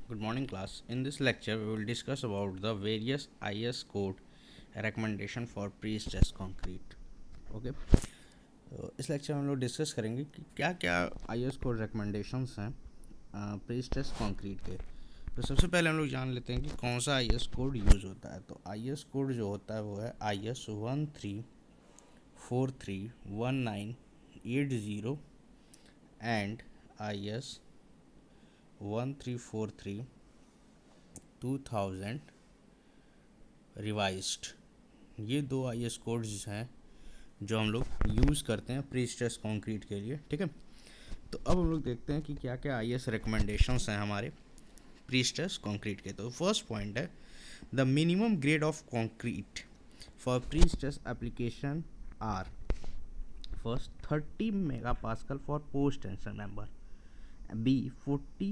Good morning class. In this lecture we will discuss about the various IS code recommendation for pre-stress concrete. Okay तो इस lecture में हम लोग discuss करेंगे कि क्या क्या IS कोड रिकमेंडेशंस हैं प्री स्ट्रेस कंक्रीट के। तो सबसे पहले हम लोग जान लेते हैं कि कौन सा IS कोड यूज़ होता है। तो IS कोड जो होता है वो है IS 13431980 एंड IS 1343 2000 रिवाइज्ड। ये दो IS कोड्स हैं जो हम लोग यूज़ करते हैं प्री स्ट्रेस कंक्रीट के लिए। ठीक है, तो अब हम लोग देखते हैं कि क्या क्या IS रिकमेंडेशंस हैं हमारे प्री स्ट्रेस कंक्रीट के। तो फर्स्ट पॉइंट है the minimum grade of concrete for pre stress application are first 30 megapascal for post tension member, B 40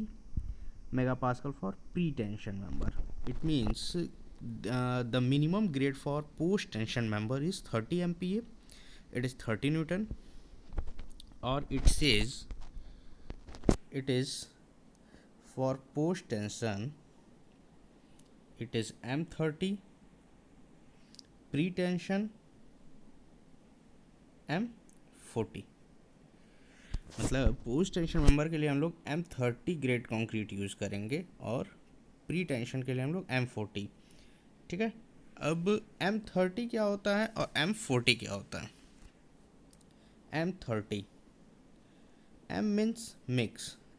megapascal for pre-tension member. It means the minimum grade for post-tension member is 30 MPa. It is 30 Newton, or it says it is for post-tension. It is M30, pre-tension M40. मतलब post tension member के लिए हम लोग M30 grade concrete use करेंगे और pre tension के लिए हम लोग M40। ठीक है, अब M30 क्या होता है और M40 क्या होता है। M30, M means mix,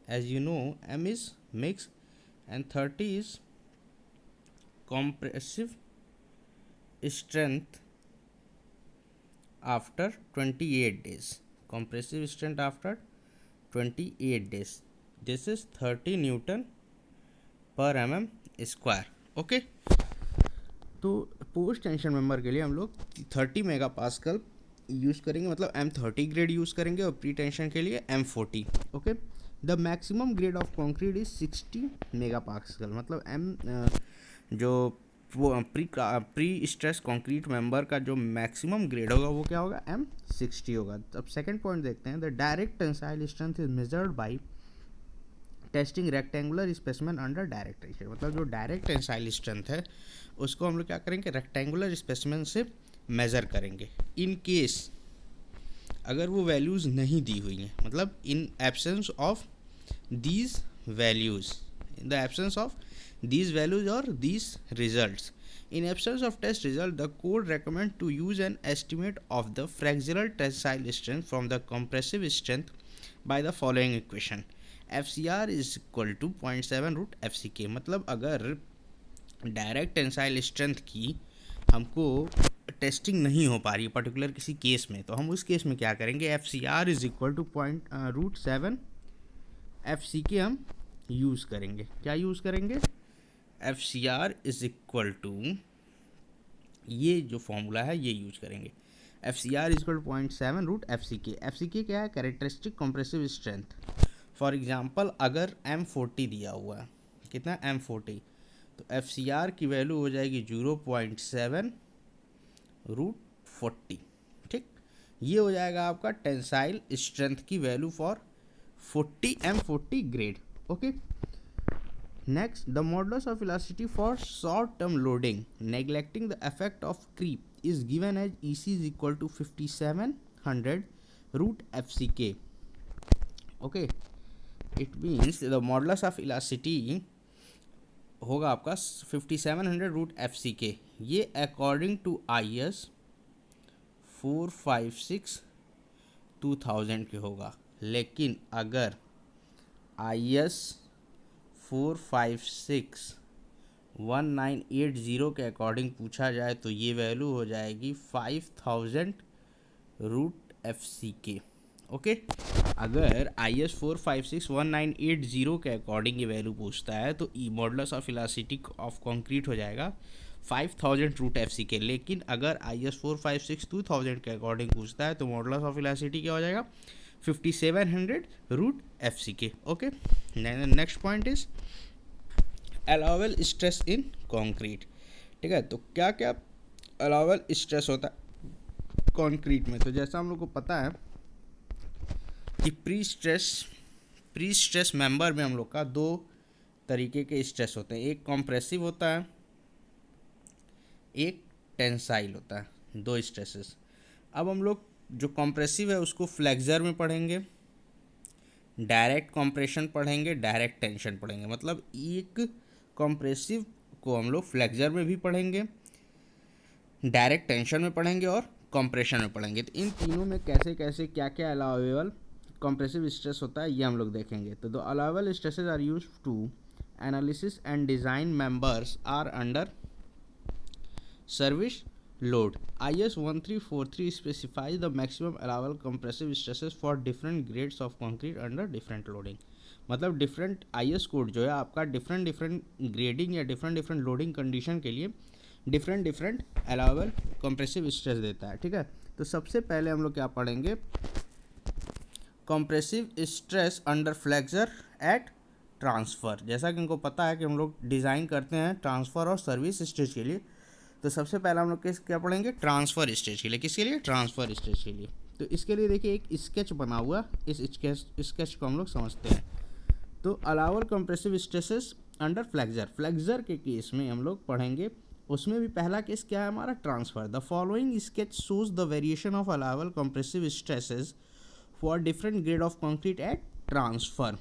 as you know M is mix and 30 is compressive strength after 28 days. Compressive strength after 28 days. This is 30 Newton per mm square. Okay, तो पोस्ट टेंशन मेंबर के लिए हम लोग 30 megapascal use करेंगे, मतलब M30 grade use करेंगे, और pre tension के लिए M40। Okay, the maximum grade of concrete is 60 megapascal, मतलब जो वो प्री स्ट्रेस कंक्रीट मेंबर का जो मैक्सिमम ग्रेड होगा वो क्या होगा, M60 होगा। अब सेकंड पॉइंट देखते हैं, the direct tensile strength is measured by testing rectangular specimen under direct tension. मतलब जो डायरेक्ट टेंसाइल स्ट्रेंथ है उसको हम लोग क्या करेंगे, रेक्टेंगुलर स्पेसिमेन से मेज़र करेंगे। इन केस अगर वो वैल्यूज़ नहीं दी हुई हैं, मतलब in absence of these values, in the absence of these values or these results. In absence of test result, the code recommend to use an estimate of the fractional tensile strength from the compressive strength by the following equation. FCR is equal to 0.7 root FCK। मतलब अगर direct tensile strength की हमको testing नहीं हो पा रही particular किसी case में, तो हम उस केस में क्या करेंगे, FCR is equal to .7 FCK हम यूज़ करेंगे। क्या यूज़ करेंगे, FCR इज इक्वल टू, ये जो फॉर्मूला है ये यूज करेंगे। FCR is equal to 0.7 root FCK। FCK क्या है, characteristic compressive strength. For example अगर M40 दिया हुआ है, कितना M40, तो FCR की वैल्यू हो जाएगी 0.7 रूट 40। ठीक, ये हो जाएगा आपका टेंसाइल स्ट्रेंथ की value for 40 M40 grade. Okay, next, the modulus of elasticity for short term loading neglecting the effect of creep is given as EC is equal to 5700 root FCK. Okay, it means the modulus of elasticity होगा आपका 5700 root FCK। ये according to IS 456/2000 के होगा, लेकिन अगर IS 456/1980 के according पूछा जाए तो ये वैल्यू हो जाएगी 5000 रूट FCK। ओके, अगर IS 456/1980 के अकॉर्डिंग ये वैल्यू पूछता है तो modulus of elasticity of concrete हो जाएगा 5000 रूट FCK। लेकिन अगर IS 456/2000 के अकॉर्डिंग पूछता है तो मॉडुलस ऑफ इलास्टिसिटी क्या हो जाएगा, 5700 root FCK। Okay, next point is allowable stress in concrete. ठीक है, तो क्या क्या अलाउबल स्ट्रेस होता है कंक्रीट में। तो जैसा हम लोग को पता है कि प्री स्ट्रेस मेंबर में हम लोग का दो तरीके के स्ट्रेस होते हैं, एक कॉम्प्रेसिव होता है, एक टेंसाइल होता है, दो स्ट्रेसेस। अब हम लोग जो कॉम्प्रेसिव है उसको फ्लेक्सर में पढ़ेंगे, डायरेक्ट कॉम्प्रेशन पढ़ेंगे, डायरेक्ट टेंशन पढ़ेंगे। मतलब एक कॉम्प्रेसिव को हम लोग फ्लेक्सर में भी पढ़ेंगे, डायरेक्ट टेंशन में पढ़ेंगे और कॉम्प्रेशन में पढ़ेंगे। तो इन तीनों में कैसे कैसे क्या क्या अलाउेबल कॉम्प्रेसिव स्ट्रेस होता है ये हम लोग देखेंगे। तो the allowable stresses are used to analysis and design members are under service load. IS 1343 specifies the maximum allowable compressive stresses for different grades of concrete under different loading. मतलब different IS code जो है आपका different grading या different loading condition के लिए different allowable compressive stress देता है। ठीक है, तो सबसे पहले हम लोग क्या पढ़ेंगे, compressive stress under flexure at transfer. जैसा कि उनको पता है कि हम लोग डिज़ाइन करते हैं ट्रांसफ़र और सर्विस स्टेज के लिए, तो सबसे पहला हम लोग क्या पढ़ेंगे, ट्रांसफ़र स्टेज के लिए। किसके लिए, ट्रांसफ़र स्टेज के लिए। तो इसके लिए देखिए एक स्केच बना हुआ, इस स्केच को हम लोग समझते हैं। तो allowable compressive stresses under flexor के केस में हम लोग पढ़ेंगे, उसमें भी पहला केस क्या है हमारा, transfer. The following sketch shows the variation of allowable compressive stresses for different grade of concrete eight transfer.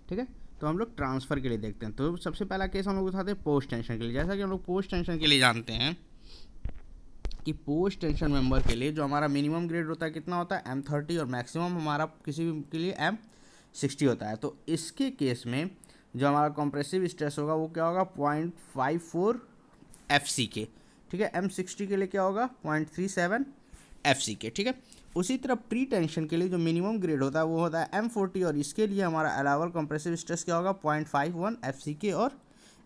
ठीक है, तो हम लोग ट्रांसफ़र के लिए देखते हैं। तो सबसे पहला केस हम लोग उठाते हैं पोस्ट टेंशन के लिए। जैसा कि हम लोग पोस्ट टेंशन के लिए जानते हैं कि पोस्ट टेंशन मेंबर के लिए जो हमारा मिनिमम ग्रेड होता है कितना होता है, M30, और मैक्सिमम हमारा किसी भी के लिए M60 होता है। तो इसके केस में जो हमारा कंप्रेसिव स्ट्रेस होगा वो क्या होगा, 0.54 FCK। ठीक है, M60 के लिए क्या होगा, 0.37 FCK। ठीक है, उसी तरह प्री टेंशन के लिए जो मिनिमम ग्रेड होता है वो होता है M40, और इसके लिए हमारा अलाउबल कंप्रेसिव स्ट्रेस क्या होगा, 0.51 FCK, और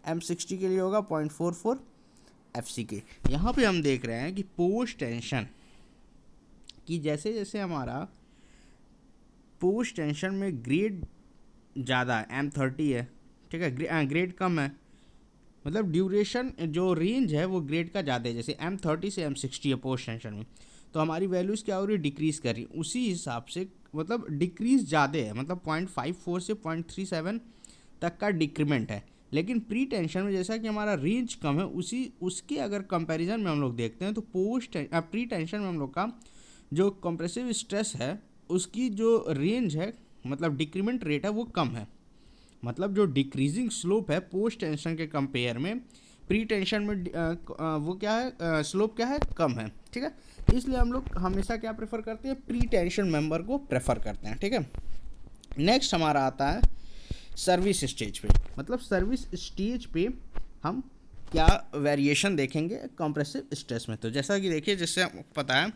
M60 के लिए होगा 0.44 FCK। यहाँ पे हम देख रहे हैं कि पोस्ट टेंशन की जैसे जैसे हमारा पोस्ट टेंशन में ग्रेड ज़्यादा है, M30 है, ठीक है, ग्रेड कम है, मतलब ड्यूरेशन जो रेंज है वो ग्रेड का ज़्यादा है, जैसे M30 से M60 है पोस्ट टेंशन में, तो हमारी वैल्यूज़ क्या हो रही है, डिक्रीज़ कर रही है। उसी हिसाब से मतलब डिक्रीज़ ज़्यादा है, मतलब 0.54 से 0.37 तक का डिक्रीमेंट है। लेकिन प्री टेंशन में जैसा कि हमारा रेंज कम है, उसके अगर कंपैरिजन में हम लोग देखते हैं तो प्री टेंशन में हम लोग का जो कंप्रेसिव स्ट्रेस है उसकी जो रेंज है, मतलब डिक्रीमेंट रेट है वो कम है। मतलब जो डिक्रीजिंग स्लोप है पोस्ट टेंशन के कंपेयर में प्री टेंशन में वो क्या है, स्लोप क्या है, कम है। ठीक है, इसलिए हम लोग हमेशा क्या प्रेफर करते हैं, प्री टेंशन मेंबर को प्रेफर करते हैं। ठीक है, नेक्स्ट हमारा आता है सर्विस स्टेज पे। मतलब सर्विस स्टेज पे हम क्या वेरिएशन देखेंगे कंप्रेसिव स्ट्रेस में। तो जैसा कि देखिए, जैसे आपको पता है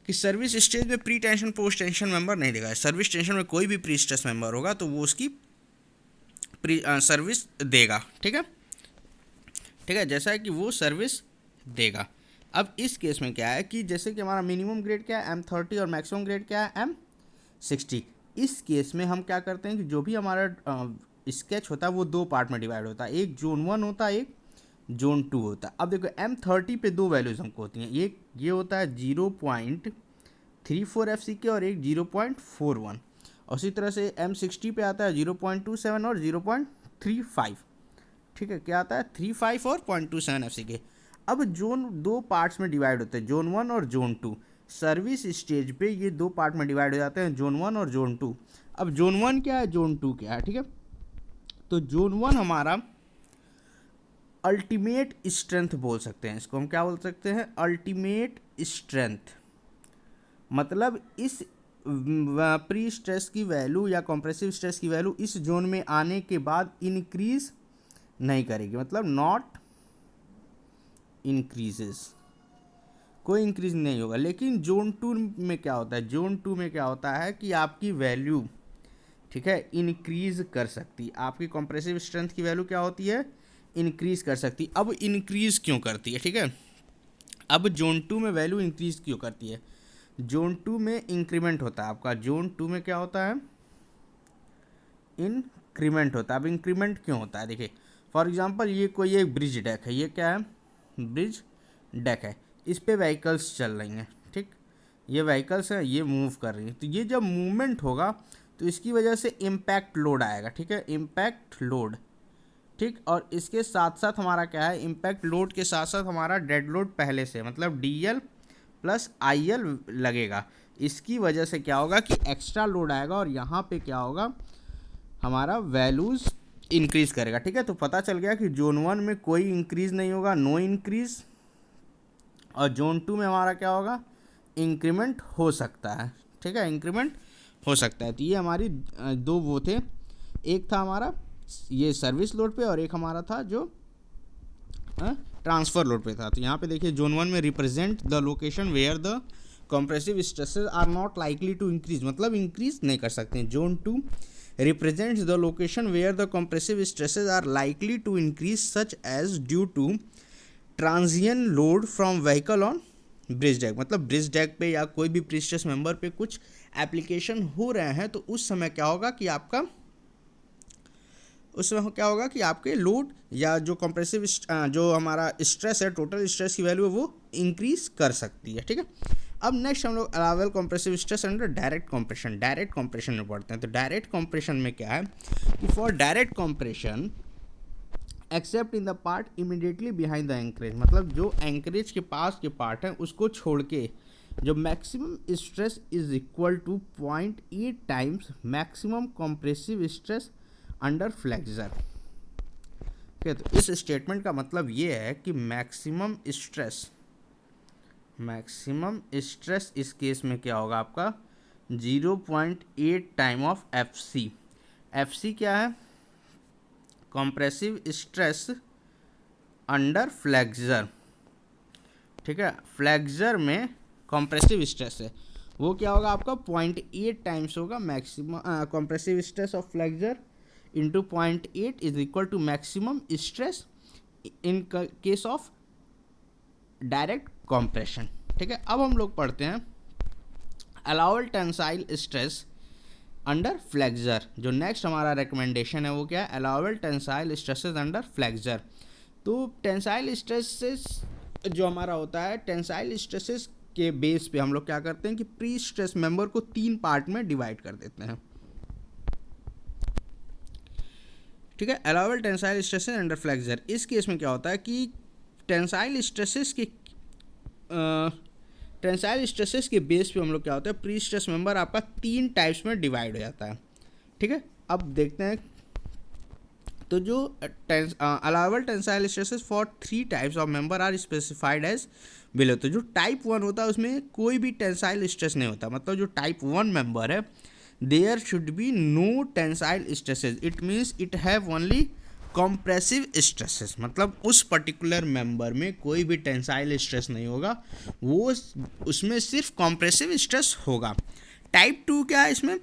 कि सर्विस स्टेज में pre tension post tension member नहीं देगा। सर्विस टेंशन में कोई भी प्री स्ट्रेस मेंबर होगा तो वो उसकी सर्विस देगा। ठीक है, ठीक है, जैसा है कि वो सर्विस देगा। अब इस केस में क्या है कि जैसे कि हमारा मिनिमम ग्रेड क्या है, M30, और मैक्सिमम ग्रेड क्या है, M60। इस केस में हम क्या करते हैं कि जो भी हमारा स्केच होता है वो दो पार्ट में डिवाइड होता है, एक जोन 1 होता है, एक जोन 2 होता है। अब देखो M30 पे दो वैल्यूज हमको होती हैं, एक ये होता है 0.34 FCK और एक 0.41, और उसी तरह से M60 पे आता है 0.27 और 0.35। ठीक है, क्या आता है, 35 और 0.27 FCK। अब जोन दो पार्ट्स में डिवाइड होते हैं, जोन 1 और जोन 2। सर्विस स्टेज पे ये दो पार्ट में डिवाइड हो जाते हैं, जोन 1 और जोन 2। अब जोन 1 क्या है, जोन 2 क्या है। ठीक है, तो जोन 1 हमारा अल्टीमेट स्ट्रेंथ बोल सकते हैं, इसको हम क्या बोल सकते हैं, अल्टीमेट स्ट्रेंथ। मतलब इस प्री स्ट्रेस की वैल्यू या कंप्रेसिव स्ट्रेस की वैल्यू इस जोन में आने के बाद इंक्रीज नहीं करेगी, मतलब नॉट इंक्रीजेस, कोई इंक्रीज नहीं होगा। लेकिन जोन 2 में क्या होता है, जोन 2 में क्या होता है कि आपकी वैल्यू, ठीक है, इंक्रीज कर सकती है। आपकी कंप्रेसिव स्ट्रेंथ की वैल्यू क्या होती है, इंक्रीज कर सकती है। अब इंक्रीज क्यों करती है, ठीक है, अब जोन 2 में वैल्यू इंक्रीज क्यों करती है, जोन 2 में इंक्रीमेंट होता है आपका, जोन 2 में क्या होता है, इंक्रीमेंट होता है। अब इंक्रीमेंट क्यों होता है, देखिए फॉर एग्जांपल ये कोई एक ब्रिज डेक है, ये क्या है, ब्रिज डेक है, इस पे व्हीकल्स चल रही हैं। ठीक, ये व्हीकल्स हैं, ये मूव कर रही हैं, तो ये जब मूवमेंट होगा तो इसकी वजह से इम्पैक्ट लोड आएगा, ठीक है, इम्पैक्ट लोड, ठीक। और इसके साथ साथ हमारा क्या है, इम्पैक्ट लोड के साथ साथ हमारा डेड लोड पहले से, मतलब DL प्लस IL लगेगा। इसकी वजह से क्या होगा कि एक्स्ट्रा लोड आएगा और यहाँ पे क्या होगा, हमारा वैल्यूज़ इंक्रीज़ करेगा, ठीक है। तो पता चल गया कि जोन 1 में कोई इंक्रीज़ नहीं होगा, नो इंक्रीज़, और जोन 2 में हमारा क्या होगा, इंक्रीमेंट हो सकता है, ठीक है, इंक्रीमेंट हो सकता है। तो ये हमारी दो वो थे, एक था हमारा ये सर्विस लोड पे और एक हमारा था जो ट्रांसफ़र लोड पे था। तो यहाँ पे देखिए जोन 1 में represent the location where the compressive stresses are not likely to increase, मतलब इंक्रीज नहीं कर सकते हैं। Zone 2 represents the location where the compressive stresses are likely to increase such as due to transient load from vehicle on bridge deck, मतलब bridge deck पे या कोई भी प्रीस्ट्रेस मेंबर पे कुछ एप्लीकेशन हो रहे हैं तो उस समय क्या होगा कि आपका आपके लोड या जो कंप्रेसिव जो हमारा स्ट्रेस है, टोटल स्ट्रेस की वैल्यू है वो इंक्रीज कर सकती है, ठीक है। अब नेक्स्ट हम लोग allowable compressive stress under direct compression में पढ़ते हैं। तो डायरेक्ट कंप्रेशन में क्या है कि for direct compression except in the part immediately behind the anchorage, मतलब जो एंकरेज के पास के पार्ट हैं उसको छोड़ के जो maximum stress is equal to 0.8 times maximum compressive stress under flexure, ठीक है। तो इस स्टेटमेंट का मतलब ये है कि मैक्सिमम स्ट्रेस इस केस में क्या होगा आपका 0.8 टाइम ऑफ FC क्या है, कंप्रेसिव स्ट्रेस अंडर फ्लेक्सर, ठीक है। फ्लेक्सर में कंप्रेसिव स्ट्रेस है वो क्या होगा आपका 0.8 टाइम्स होगा maximum compressive stress of flexure into 0.8 is equal to maximum stress in case of direct compression, ठीक है। अब हम लोग पढ़ते हैं allowable tensile stress under flexure. जो नेक्स्ट हमारा रिकमेंडेशन है वो क्या है, allowable tensile stresses under flexure. तो टेंसाइल स्ट्रेसेस जो हमारा होता है, टेंसाइल स्ट्रेसेस के बेस पे हम लोग क्या करते हैं कि प्री स्ट्रेस मेंबर को 3 पार्ट में डिवाइड कर देते हैं, ठीक है। Allowable tensile stresses under flexor, इस केस में क्या होता है कि टेंसाइल स्ट्रेसेस के बेस पे हम लोग क्या होता है, प्री स्ट्रेस मेंबर आपका 3 टाइप्स में डिवाइड हो जाता है, ठीक है। अब देखते हैं तो जो allowable tensile stresses for 3 types of member are specified as below. तो जो टाइप 1 होता है उसमें कोई भी टेंसाइल स्ट्रेस नहीं होता, मतलब जो टाइप 1 मेंबर है there should be no tensile stresses, it means it have only compressive stresses, मतलब उस पर्टिकुलर मेंबर में कोई भी टेंसाइल स्ट्रेस नहीं होगा, वो उसमें सिर्फ कॉम्प्रेसिव स्ट्रेस होगा। टाइप 2 क्या है, इसमें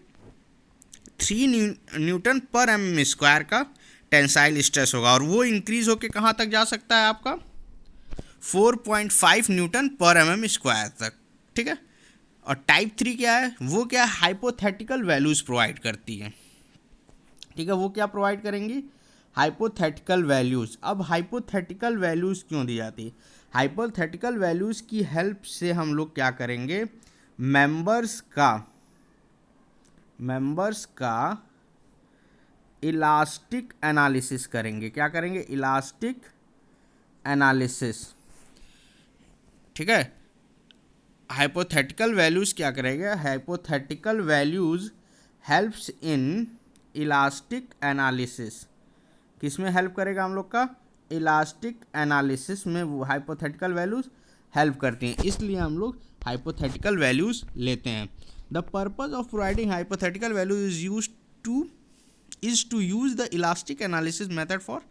3 न्यूटन पर mm स्क्वायर का टेंसाइल स्ट्रेस होगा और वो इंक्रीज होके कहाँ तक जा सकता है आपका 4.5 न्यूटन पर mm स्क्वायर तक, ठीक है। और टाइप 3 क्या है, वो क्या हाइपोथेटिकल वैल्यूज़ प्रोवाइड करती है, ठीक है। वो क्या प्रोवाइड करेंगी, हाइपोथेटिकल वैल्यूज़। अब हाइपोथेटिकल वैल्यूज़ क्यों दी जाती है, हाइपोथेटिकल वैल्यूज़ की हेल्प से हम लोग क्या करेंगे, मेंबर्स का इलास्टिक एनालिसिस करेंगे। क्या करेंगे, इलास्टिक एनालिसिस, ठीक है। हाइपोथेटिकल वैल्यूज़ क्या करेंगे, hypothetical values helps in elastic analysis. किस में हेल्प करेगा हम लोग का, इलास्टिक एनालिसिस में वो हाइपोथेटिकल वैल्यूज़ हेल्प करती हैं, इसलिए हम लोग हाइपोथेटिकल वैल्यूज़ लेते हैं। The purpose of providing hypothetical value is to use the elastic analysis method for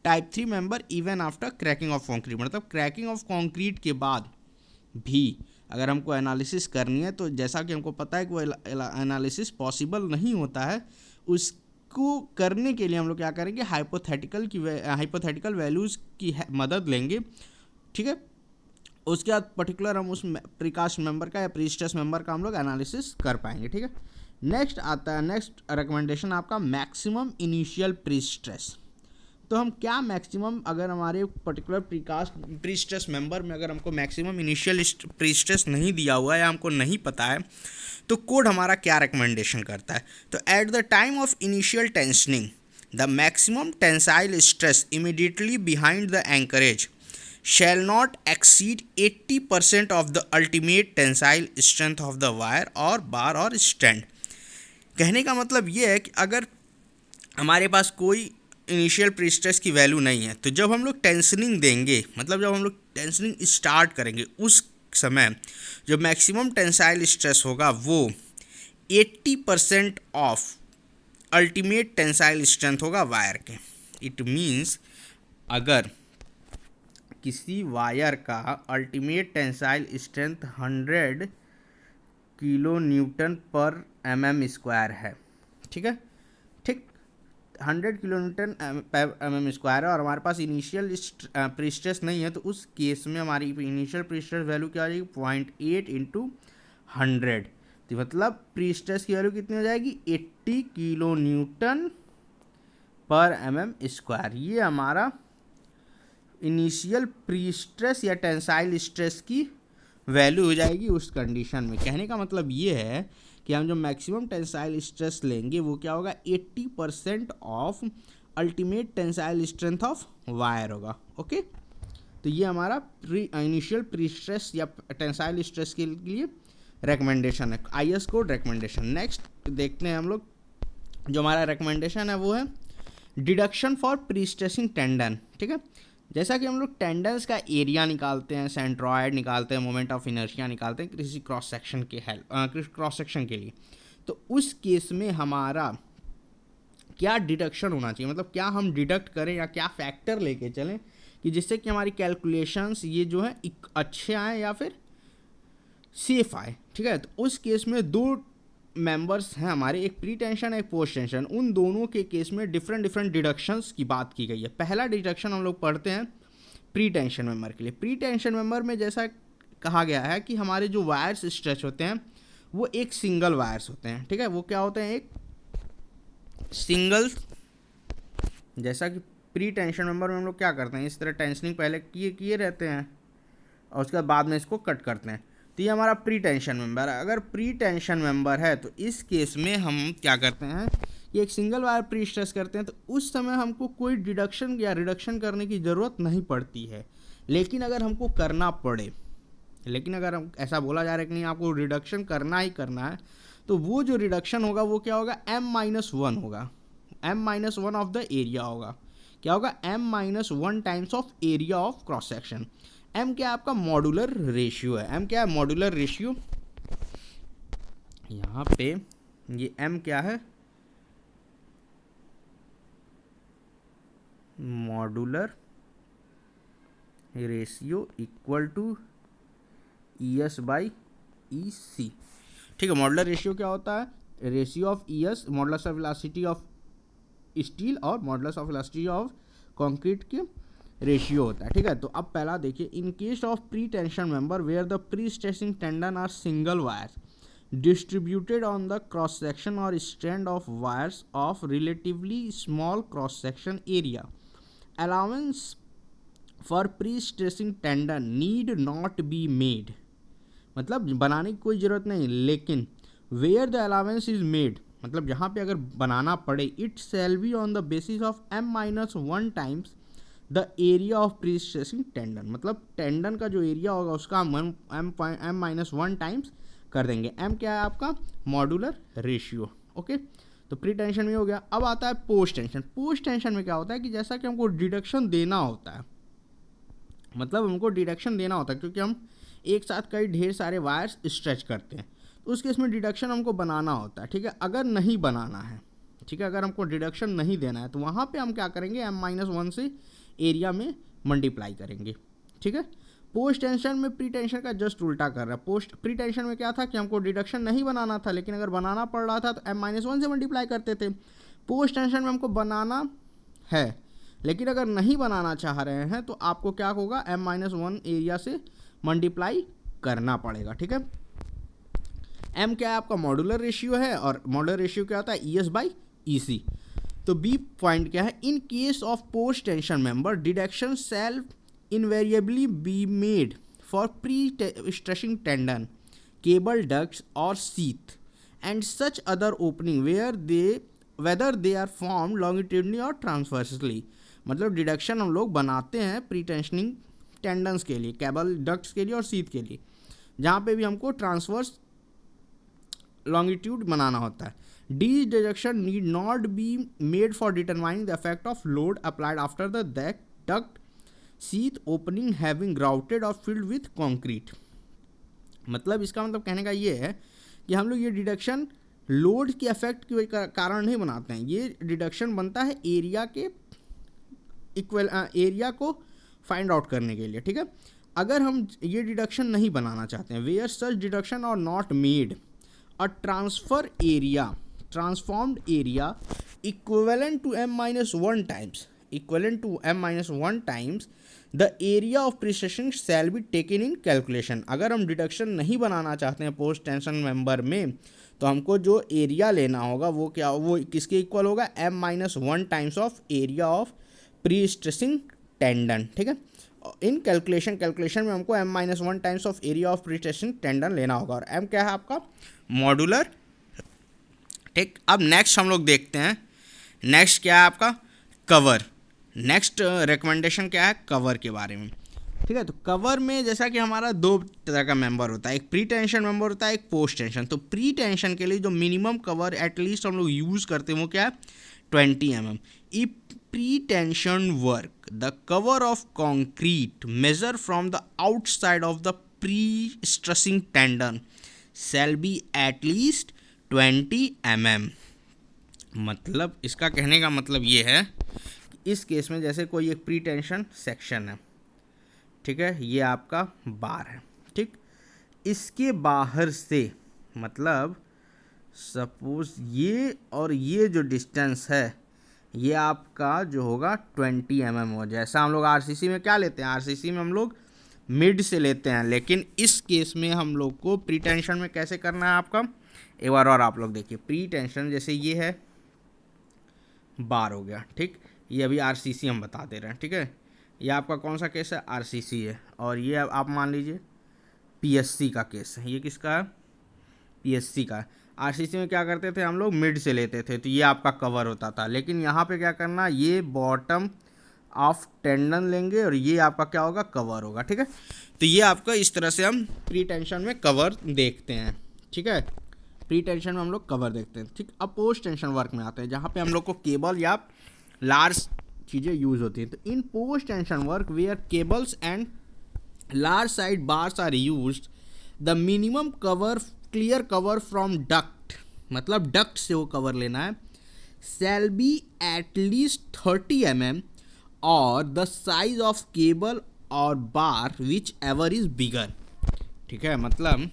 type 3 member even after cracking of concrete, मतलब क्रैकिंग ऑफ कॉन्क्रीट के बाद भी अगर हमको एनालिसिस करनी है तो जैसा कि हमको पता है कि वो एनालिसिस पॉसिबल नहीं होता है, उसको करने के लिए हम लोग क्या करेंगे, हाइपोथेटिकल वैल्यूज़ की मदद लेंगे, ठीक है। उसके बाद पर्टिकुलर हम उस प्रीकास्ट मेंबर का या प्रीस्ट्रेस मेंबर का हम लोग एनालिसिस कर पाएंगे, ठीक है। नेक्स्ट आता है, नेक्स्ट रिकमेंडेशन आपका मैक्सिमम इनिशियल प्रीस्ट्रेस। तो हम क्या मैक्सिमम, अगर हमारे पर्टिकुलर प्री स्ट्रेस मेंबर में अगर हमको मैक्सिमम इनिशियल प्री स्ट्रेस नहीं दिया हुआ है या हमको नहीं पता है, तो कोड हमारा क्या रिकमेंडेशन करता है। तो at the time of initial tensioning the maximum tensile stress immediately behind the anchorage shall not exceed 80% of the ultimate tensile strength of the wire और बार और स्टैंड। कहने का मतलब ये है कि अगर हमारे पास कोई इनिशियल प्री स्ट्रेस की वैल्यू नहीं है, तो जब हम लोग टेंशनिंग देंगे, मतलब जब हम लोग टेंशनिंग स्टार्ट करेंगे, उस समय जो मैक्सिमम टेंसाइल स्ट्रेस होगा वो 80% ऑफ अल्टीमेट टेंसाइल स्ट्रेंथ होगा वायर के। इट मीन्स अगर किसी वायर का ultimate tensile strength 100 kilo Newton पर mm² है, ठीक है, ठीक 100 किलो न्यूटन mm² है, और हमारे पास इनिशियल प्री स्ट्रेस नहीं है, तो उस केस में हमारी इनिशियल प्री स्ट्रेस वैल्यू क्या हो जाएगी 0.8 इंटू 100। तो मतलब प्री स्ट्रेस की वैल्यू कितनी हो जाएगी 80 किलो न्यूटन पर mm²। ये हमारा इनिशियल प्री स्ट्रेस या टेंसाइल स्ट्रेस की वैल्यू हो जाएगी उस कंडीशन में। कहने का मतलब ये है कि हम जो मैक्सिमम टेंसाइल स्ट्रेस लेंगे वो क्या होगा 80% of ultimate tensile strength of wire होगा। ओके, तो ये हमारा इनिशियल प्री स्ट्रेस या टेंसाइल स्ट्रेस के लिए रिकमेंडेशन है, IS कोड रिकमेंडेशन। नेक्स्ट देखते हैं हम लोग, जो हमारा रिकमेंडेशन है वो है deduction for pre stressing tendon. ठीक है, जैसा कि हम लोग टेंडन्स का एरिया निकालते हैं, सेंट्रॉयड निकालते हैं, मोमेंट ऑफ इनर्शिया निकालते हैं किसी क्रॉस सेक्शन के क्रॉस सेक्शन के लिए, तो उस केस में हमारा क्या डिडक्शन होना चाहिए, मतलब क्या हम डिडक्ट करें या क्या फैक्टर लेके चलें कि जिससे कि हमारी कैलकुलेशंस ये जो है अच्छे आए या फिर सेफ आए। ठीक है, तो उस केस में दो मेंबर्स हैं हमारे, एक प्री टेंशन एक पोस्ट टेंशन। उन दोनों के केस में डिफरेंट डिडक्शंस की बात की गई है। पहला डिडक्शन हम लोग पढ़ते हैं प्री टेंशन मेंबर के लिए। प्री टेंशन मेंबर में जैसा कहा गया है कि हमारे जो वायर्स स्ट्रेच होते हैं वो एक सिंगल वायर्स होते हैं। ठीक है, वो क्या होते हैं, एक सिंगल, जैसा कि प्री टेंशन मेंबर में हम लोग क्या करते हैं, इस तरह टेंशनिंग पहले किए रहते हैं और उसके बाद में इसको कट करते हैं। तो ये हमारा प्री टेंशन मेंबर है। अगर प्री टेंशन मेंबर है तो इस केस में हम क्या करते हैं कि एक सिंगल वायर प्री स्ट्रेस करते हैं, तो उस समय हमको कोई डिडक्शन या रिडक्शन करने की ज़रूरत नहीं पड़ती है। लेकिन अगर हमको करना पड़े, लेकिन अगर हम ऐसा बोला जा रहा है कि नहीं आपको रिडक्शन करना ही करना है, तो वो जो रिडक्शन होगा वो क्या होगा m-1 होगा, m-1 ऑफ द एरिया होगा। क्या होगा m-1 times of area of cross section. m क्या है आपका मॉड्यूलर रेशियो है। m क्या है मॉड्यूलर रेशियो, यहाँ पे ये m क्या है modular ratio equal to ES by EC। ठीक है, मॉड्यूलर रेशियो क्या होता है, ratio of ES modulus of velocity of steel और modulus of velocity of concrete के रेशियो होता है। ठीक है, तो अब पहला देखिए, in case of pre tension member where the pre stressing tendon are single wire distributed on the cross section और strand of wires of relatively small cross section area, allowance for pre stressing tendon need not be made. मतलब बनाने की कोई ज़रूरत नहीं, लेकिन where the allowance is made, मतलब यहाँ पे अगर बनाना पड़े, it shall be on the basis of m-1 times the area of pre stressing tendon. मतलब टेंडन का जो एरिया होगा उसका हम m-1 टाइम्स कर देंगे। m क्या है आपका मॉड्यूलर रेशियो। ओके, तो प्री टेंशन में हो गया। अब आता है पोस्ट टेंशन। पोस्ट टेंशन में क्या होता है कि जैसा कि हमको डिडक्शन देना होता है, मतलब हमको डिडक्शन देना होता है क्योंकि हम एक साथ कई ढेर सारे वायर्स स्ट्रेच करते हैं, तो उस केस में डिडक्शन हमको बनाना होता है। ठीक है, अगर नहीं बनाना है, ठीक है, अगर हमको डिडक्शन नहीं देना है तो वहाँ पे हम क्या करेंगे m-1 से एरिया में मल्टीप्लाई करेंगे। ठीक है, पोस्ट टेंशन में प्री टेंशन का जस्ट उल्टा कर रहा है। प्री टेंशन में क्या था कि हमको डिडक्शन नहीं बनाना था, लेकिन अगर बनाना पड़ रहा था तो m-1 से मल्टीप्लाई करते थे। पोस्ट टेंशन में हमको बनाना है, लेकिन अगर नहीं बनाना चाह रहे हैं तो आपको क्या होगा m-1 एरिया से मल्टीप्लाई करना पड़ेगा। ठीक है, m क्या है आपका मॉड्यूलर रेशियो है, और मॉड्यूलर रेशियो क्या होता है ES बाई EC। तो बी पॉइंट क्या है, in case of post tension member deduction shall invariably be made for pre stressing tendon, cable ducts और sheath and such other opening whether they are form longitudinally और transversally. मतलब deduction हम लोग बनाते हैं pre tensioning tendons के लिए, cable ducts के लिए और सीथ के लिए, जहाँ पे भी हमको ट्रांसवर्स लॉन्गिट्यूड बनाना होता है। These deduction need not be made for determining the effect of load applied after the duct sheath opening having grouted or filled with concrete। मतलब इसका मतलब कहने का ये है कि हम लोग ये डिडक्शन लोड के इफेक्ट के कारण नहीं बनाते हैं, ये डिडक्शन बनता है एरिया के इक्वल एरिया को फाइंड आउट करने के लिए, ठीक है। अगर हम ये डिडक्शन नहीं बनाना चाहते हैं, where such deduction are not made, a transformed area equivalent to m-1 times the area of precession shall be taken in calculation। अगर हम डिडक्शन नहीं बनाना चाहते हैं पोस्ट टेंशन मेंबर में, तो हमको जो एरिया लेना होगा वो क्या, वो किसके इक्वल होगा, m-1 times of area of pre stressing tendon, ठीक है। इन कैलकुलेशन में हमको m-1 times of area of pre stressing tendon लेना होगा, और m क्या है आपका, मॉड्यूलर, ठीक। अब नेक्स्ट हम लोग देखते हैं, नेक्स्ट क्या है आपका, कवर। नेक्स्ट रिकमेंडेशन क्या है कवर के बारे में, ठीक है। तो कवर में जैसा कि हमारा दो तरह का मेंबर होता है, एक प्री टेंशन मेंबर होता है, एक पोस्ट टेंशन। तो प्री टेंशन के लिए जो मिनिमम कवर एटलीस्ट हम लोग यूज़ करते हैं वो क्या है, 20 mm। E pre tension work the cover of concrete measure from the outside of the pre stressing tendon shall be at least 20 mm। मतलब इसका कहने का मतलब ये है कि इस केस में जैसे कोई एक प्री टेंशन सेक्शन है, ठीक है, ये आपका बार है, ठीक। इसके बाहर से मतलब सपोज ये और ये जो डिस्टेंस है ये आपका जो होगा 20 mm हो। जैसा हम लोग आरसीसी में क्या लेते हैं, आरसीसी में हम लोग मिड से लेते हैं, लेकिन इस केस में हम लोग को प्री टेंशन में कैसे करना है आपका, एक बार और आप लोग देखिए। प्री टेंशन जैसे ये है बार हो गया, ठीक, ये अभी आरसीसी हम बता दे रहे हैं, ठीक है। ये आपका कौन सा केस है, आरसीसी है, और ये आप मान लीजिए पीएससी का केस है। ये किसका है, पीएससी का है। आरसीसी में क्या करते थे हम लोग, मिड से लेते थे, तो ये आपका कवर होता था। लेकिन यहाँ पे क्या करना, ये बॉटम ऑफ टेंडन लेंगे और ये आपका क्या होगा, कवर होगा, ठीक है। तो ये आपका इस तरह से हम प्री टेंशन में कवर देखते हैं, ठीक है। प्री टेंशन में हम लोग कवर देखते हैं, ठीक। अब पोस्ट टेंशन वर्क में आते हैं, जहाँ पे हम लोग को केबल या लार्ज चीज़ें यूज़ होती हैं। तो in post tension work where cables and large side bars are used the minimum cover clear cover from duct, मतलब डक्ट से वो कवर लेना है, shall be at least 30 mm और द साइज ऑफ केबल और bar which ever is bigger, ठीक है। मतलब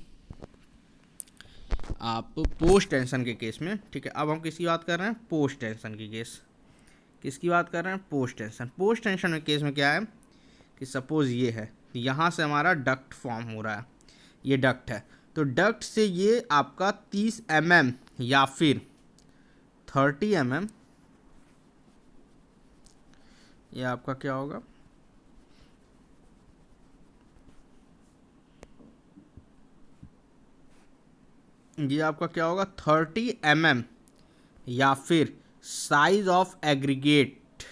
आप पोस्ट टेंशन के केस में, ठीक है। अब हम किसकी बात कर रहे हैं, पोस्ट टेंशन की केस, किसकी बात कर रहे हैं, पोस्ट टेंशन। पोस्ट टेंशन के केस में क्या है कि सपोज ये है, यहाँ से हमारा डक्ट फॉर्म हो रहा है, ये डक्ट है, तो डक्ट से ये आपका 30 mm या फिर 30 mm, ये आपका क्या होगा, ये आपका क्या होगा 30 mm या फिर साइज ऑफ एग्रीगेट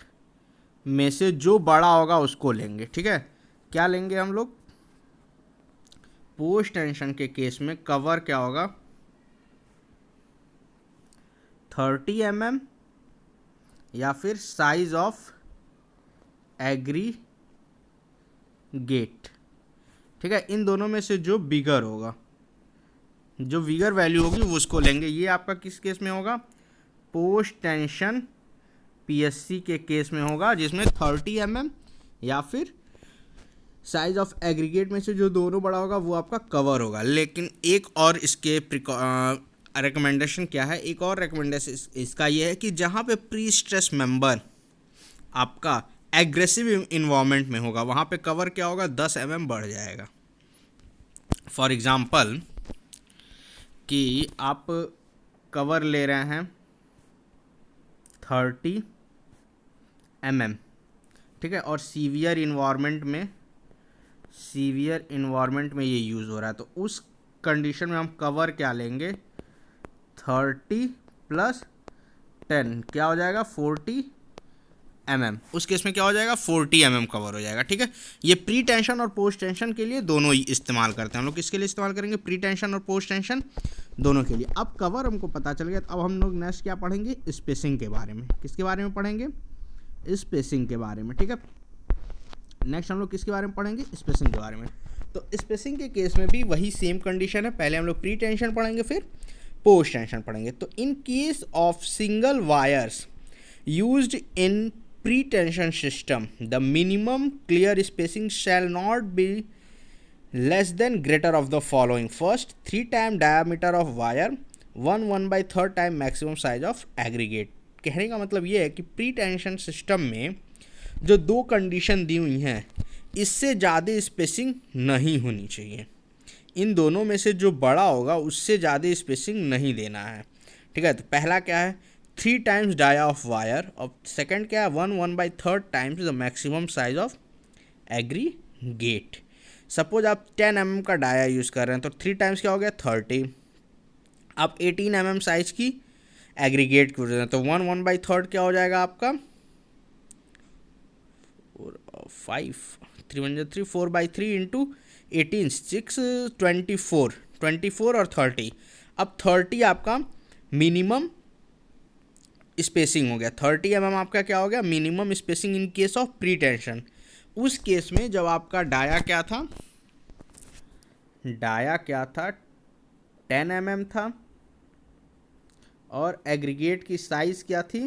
में से जो बड़ा होगा उसको लेंगे, ठीक है। क्या लेंगे हम लोग, पोस्ट टेंशन के केस में कवर क्या होगा 30 mm या फिर साइज ऑफ एग्रीगेट, ठीक है। इन दोनों में से जो बिगर होगा, जो बिगर वैल्यू होगी वो उसको लेंगे। ये आपका किस केस में होगा, पोस्ट टेंशन पीएससी के केस में होगा, जिसमें 30 mm या फिर साइज ऑफ एग्रीगेट में से जो दोनों बड़ा होगा वो आपका कवर होगा। लेकिन एक और इसके रिकमेंडेशन क्या है, एक और रिकमेंडेशन इसका ये है कि जहाँ पे प्री स्ट्रेस मेंबर आपका एग्रेसिव इन्वायरमेंट में होगा, वहाँ पे कवर क्या होगा 10 mm बढ़ जाएगा। फॉर एग्जांपल कि आप कवर ले रहे हैं 30 mm, ठीक है। और सीवियर इन्वायरमेंट में ये यूज़ हो रहा है, तो उस कंडीशन में हम कवर क्या लेंगे, 30 + 10 क्या हो जाएगा, 40 mm। उस केस में क्या हो जाएगा, 40 mm कवर हो जाएगा, ठीक है। ये प्री टेंशन और पोस्ट टेंशन के लिए दोनों ही इस्तेमाल करते हैं हम लोग। किसके लिए इस्तेमाल करेंगे, प्री टेंशन और पोस्ट टेंशन दोनों के लिए। अब कवर हमको पता चल गया, तो अब हम लोग नेक्स्ट क्या पढ़ेंगे, स्पेसिंग के बारे में। किसके बारे में पढ़ेंगे, स्पेसिंग के बारे में, ठीक है। नेक्स्ट हम लोग किसके बारे में पढ़ेंगे, स्पेसिंग के बारे में। तो स्पेसिंग के केस में भी वही सेम कंडीशन है, पहले हम लोग प्री टेंशन पढ़ेंगे फिर पोस्ट टेंशन पढ़ेंगे। तो इन case of single wires used in pre-tension system, the minimum clear spacing shall not be less than greater of the following. First, 3 times diameter of wire, 1/3 time maximum size of aggregate. कहने का मतलब ये है कि pre tension system में जो दो condition दी हुई हैं, इससे ज़्यादा स्पेसिंग नहीं होनी चाहिए। इन दोनों में से जो बड़ा होगा उससे ज़्यादा स्पेसिंग नहीं देना है, ठीक है। तो पहला क्या है, 3 times डाया ऑफ वायर, और सेकेंड क्या है, 1/3 times the maximum size of aggregate. Suppose आप 10 mm का डाया यूज़ कर रहे हैं, तो 3 टाइम्स क्या हो गया, 30। आप 18 mm साइज की एग्रीगेट कर रहे हैं, तो 1/3 क्या हो जाएगा आपका, 3 4/3 इंटू 18 6 24 और 30। अब 30 आपका मिनिमम स्पेसिंग हो गया, 30 mm आपका क्या हो गया, minimum spacing in case of pre tension. उस केस में जब आपका डाया क्या था 10 mm था, और एग्रीगेट की साइज क्या थी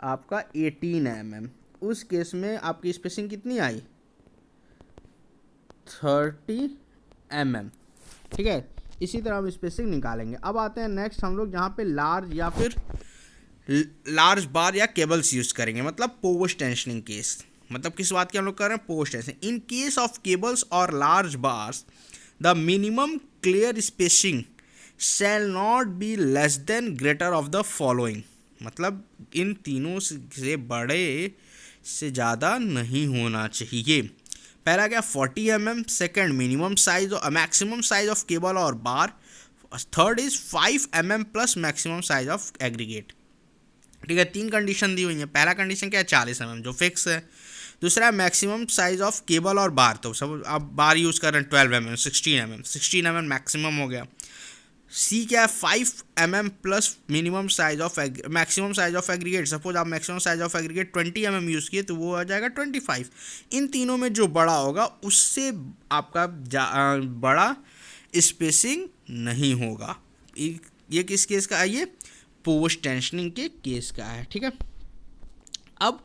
आपका 18 mm। उस केस में आपकी स्पेसिंग कितनी आई, 30 mm, ठीक है। इसी तरह हम स्पेसिंग निकालेंगे। अब आते हैं नेक्स्ट हम लोग जहाँ पे लार्ज या फिर लार्ज बार या केबल्स यूज करेंगे, मतलब पोस्ट टेंशनिंग केस। मतलब किस बात की हम लोग कर रहे हैं, post tensioning. In case of cables और large bars the minimum clear spacing shall not be less than greater of the following. मतलब इन तीनों से बड़े से ज़्यादा नहीं होना चाहिए। पहला क्या, 40 mm, सेकेंड मिनिमम साइज और मैक्सिमम साइज ऑफ केबल और bar, third is 5 mm plus maximum size of aggregate, ठीक है। 3 कंडीशन दी हुई है। पहला कंडीशन क्या है, 40 mm जो फिक्स है। दूसरा मैक्सिमम साइज ऑफ केबल और बार, तो सब आप बार यूज़ कर रहे हैं 12 mm, 16 mm मैक्सिमम हो गया। सी क्या है, 5 mm plus minimum size of maximum size of aggregate. Suppose आप maximum size of aggregate 20 mm use किए, तो वो आ जाएगा 25। इन तीनों में जो बड़ा होगा उससे आपका बड़ा स्पेसिंग नहीं होगा। ये किस केस का है, ये पोस्ट टेंशनिंग के केस का है, ठीक है। अब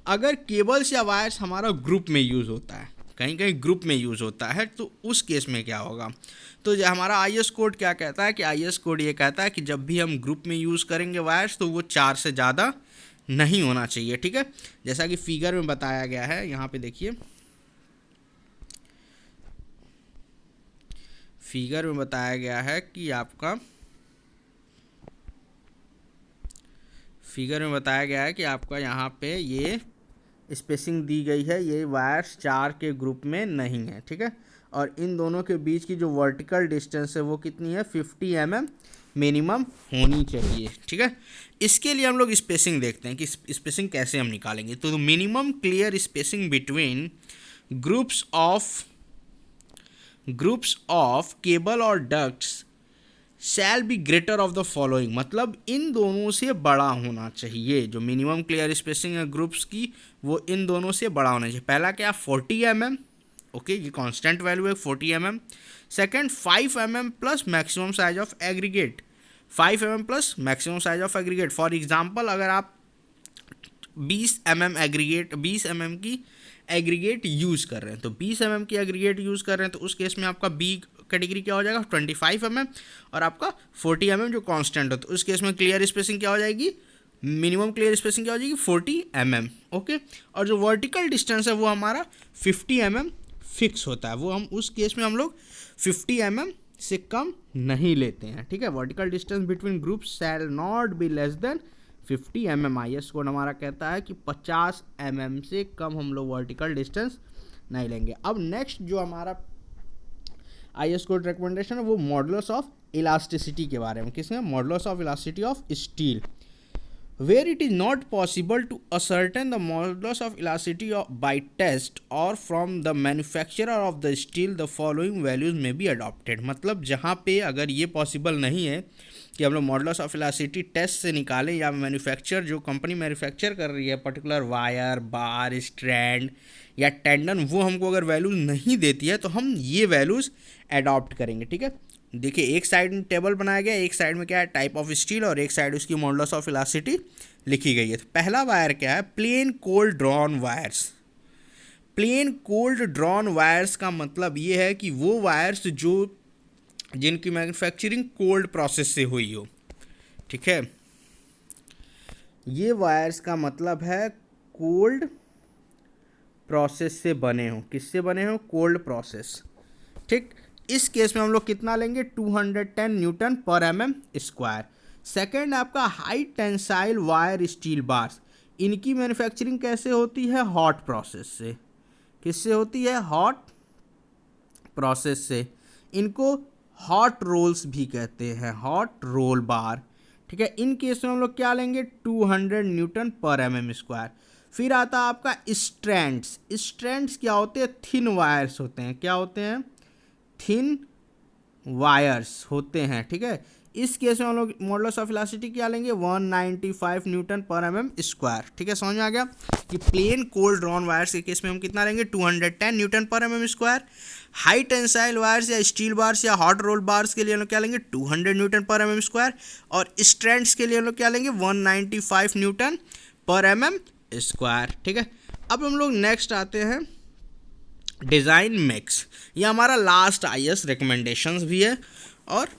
अगर केबल्स या वायर्स हमारा ग्रुप में यूज़ होता है, कहीं कहीं ग्रुप में यूज़ होता है, तो उस केस में क्या होगा, तो हमारा IS कोड क्या कहता है कि IS कोड ये कहता है कि जब भी हम ग्रुप में यूज़ करेंगे वायर्स, तो वो 4 से ज़्यादा नहीं होना चाहिए, ठीक है। जैसा कि फिगर में बताया गया है, यहाँ पे देखिए फिगर में बताया गया है कि आपका यहाँ पे ये स्पेसिंग दी गई है, ये वायर्स 4 के ग्रुप में नहीं है, ठीक है। और इन दोनों के बीच की जो वर्टिकल डिस्टेंस है वो कितनी है, 50 mm मिनिमम होनी चाहिए, ठीक है। इसके लिए हम लोग स्पेसिंग देखते हैं कि स्पेसिंग कैसे हम निकालेंगे। तो minimum clear spacing between groups of cable और ducts shall be greater of the following. मतलब इन दोनों से बड़ा होना चाहिए। जो मिनिमम क्लियर स्पेसिंग है ग्रुप्स की, वो इन दोनों से बड़ा होना चाहिए। पहला क्या, 40 mm, ओके, ये कांस्टेंट वैल्यू है 40 mm। Second 5 mm plus maximum size of aggregate, 5 mm plus maximum size of aggregate. For example अगर आप 20 mm की एग्रीगेट यूज़ कर रहे हैं, तो 20 mm की एग्रीगेट यूज़ कर रहे हैं, तो उस केस में आपका बी कैटेगरी क्या हो जाएगा, 25 mm, और आपका 40 mm जो कांस्टेंट हो, तो उस केस में क्लियर स्पेसिंग क्या हो जाएगी, मिनिमम क्लियर स्पेसिंग क्या हो जाएगी, 40 mm, ओके। और जो वर्टिकल डिस्टेंस है वो हमारा 50 mm फिक्स होता है, वो हम उस केस में हम लोग 50 mm से कम नहीं लेते हैं, ठीक है। Vertical distance between groups shell not be less then 50 mm IS code हमारा कहता है कि 50 mm से कम हम लोग वर्टिकल डिस्टेंस नहीं लेंगे। अब नेक्स्ट जो हमारा IS कोड रिकमेंडेशन है वो मॉडुलस ऑफ इलास्टिसिटी के बारे में। किसमें? Modulus of elasticity of steel, where it is not possible to ascertain the modulus of elasticity by test or from the manufacturer of the steel, the following values may be adopted। मतलब जहाँ पे अगर ये possible नहीं है कि हम लोग मॉडुलस ऑफ इलास्टिसिटी टेस्ट से निकालें, या मैन्युफैक्चर जो कंपनी मैन्युफैक्चर कर रही है पर्टिकुलर वायर, बार, स्ट्रैंड या टेंडन, वो हमको अगर वैल्यूज़ नहीं देती है तो हम ये वैल्यूज़ अडॉप्ट करेंगे। ठीक है, देखिए एक साइड में टेबल बनाया गया, एक साइड में क्या है टाइप ऑफ स्टील और एक साइड उसकी मॉडुलस ऑफ इलास्टिसिटी लिखी गई है। तो पहला वायर क्या है? Plain cold drawn wires. Plain cold drawn wires का मतलब ये है कि वो वायर्स जो जिनकी मैन्युफैक्चरिंग कोल्ड प्रोसेस से हुई हो। ठीक है, ये वायर्स का मतलब है कोल्ड प्रोसेस से बने हो। किससे बने हो? Cold process. ठीक, इस केस में हम लोग कितना लेंगे? 210 न्यूटन पर mm स्क्वायर। सेकेंड आपका high tensile wire steel bars, इनकी मैन्युफैक्चरिंग कैसे होती है? हॉट प्रोसेस से। किससे होती है? हॉट प्रोसेस से। इनको हॉट रोल्स भी कहते हैं, हॉट रोल बार। ठीक है, इन केस में हम लोग क्या लेंगे? 200 न्यूटन पर mm स्क्वायर। फिर आता है आपका स्ट्रैंड्स। स्ट्रैंड्स क्या होते हैं? थिन वायर्स होते हैं। क्या होते हैं? थिन वायर्स होते हैं। ठीक है, इस केस में हम लोग मॉडुलस ऑफ इलास्टिसिटी क्या लेंगे? 195 न्यूटन पर mm स्क्वायर। ठीक है, समझ में आ गया कि प्लेन कोल्ड ड्रॉन वायर्स के केस में हम कितना लेंगे? 210 न्यूटन पर mm square. High tensile wires या स्टील बार्स या हॉट रोल बार्स के लिए हम लोग क्या लेंगे? 200 न्यूटन पर mm स्क्वायर। और स्ट्रैंड्स के लिए हम लोग क्या लेंगे? 195 न्यूटन पर mm स्क्वायर। ठीक है, अब हम लोग नेक्स्ट आते हैं डिज़ाइन मिक्स। ये हमारा लास्ट IS रिकमेंडेशंस भी है और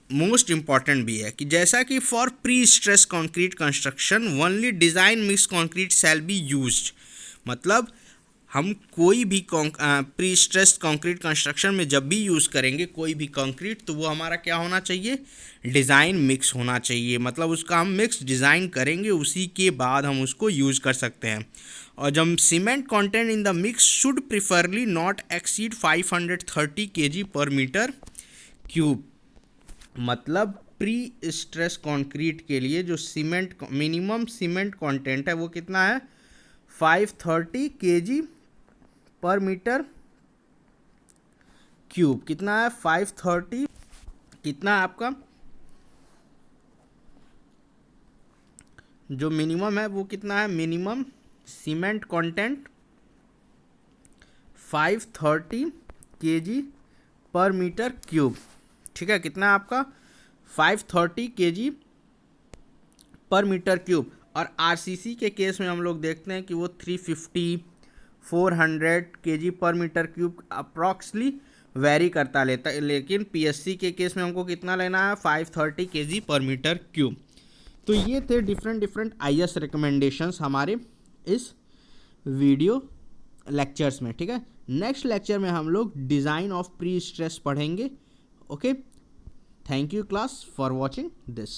मोस्ट इम्पॉर्टेंट भी है कि जैसा कि for pre stress concrete construction only design mix concrete shall be used. मतलब हम कोई भी प्री स्ट्रेस कंक्रीट कंस्ट्रक्शन में जब भी यूज़ करेंगे कोई भी कंक्रीट, तो वो हमारा क्या होना चाहिए? डिज़ाइन मिक्स होना चाहिए। मतलब उसका हम मिक्स डिज़ाइन करेंगे, उसी के बाद हम उसको यूज़ कर सकते हैं। और जब cement content in the mix should preferably not exceed 530 kg पर मीटर क्यूब। मतलब प्री स्ट्रेस कंक्रीट के लिए जो सीमेंट मिनिमम सीमेंट कंटेंट है वो कितना है? 530 kg पर मीटर क्यूब। कितना है? 530। कितना है आपका जो मिनिमम है वो कितना है? मिनिमम सीमेंट कंटेंट 530 kg पर मीटर क्यूब। ठीक है, कितना है आपका? 530 kg पर मीटर क्यूब। और RCC के केस में हम लोग देखते हैं कि वो 350 400 kg पर मीटर क्यूब अप्रॉक्सली वेरी करता लेता है, लेकिन PSC के केस में हमको कितना लेना है? 530 kg पर मीटर क्यूब। तो ये थे डिफरेंट IS रिकमेंडेशंस हमारे इस वीडियो लेक्चर्स में। ठीक है, नेक्स्ट लेक्चर में हम लोग डिज़ाइन ऑफ प्री स्ट्रेस पढ़ेंगे। Okay, thank you class for watching this.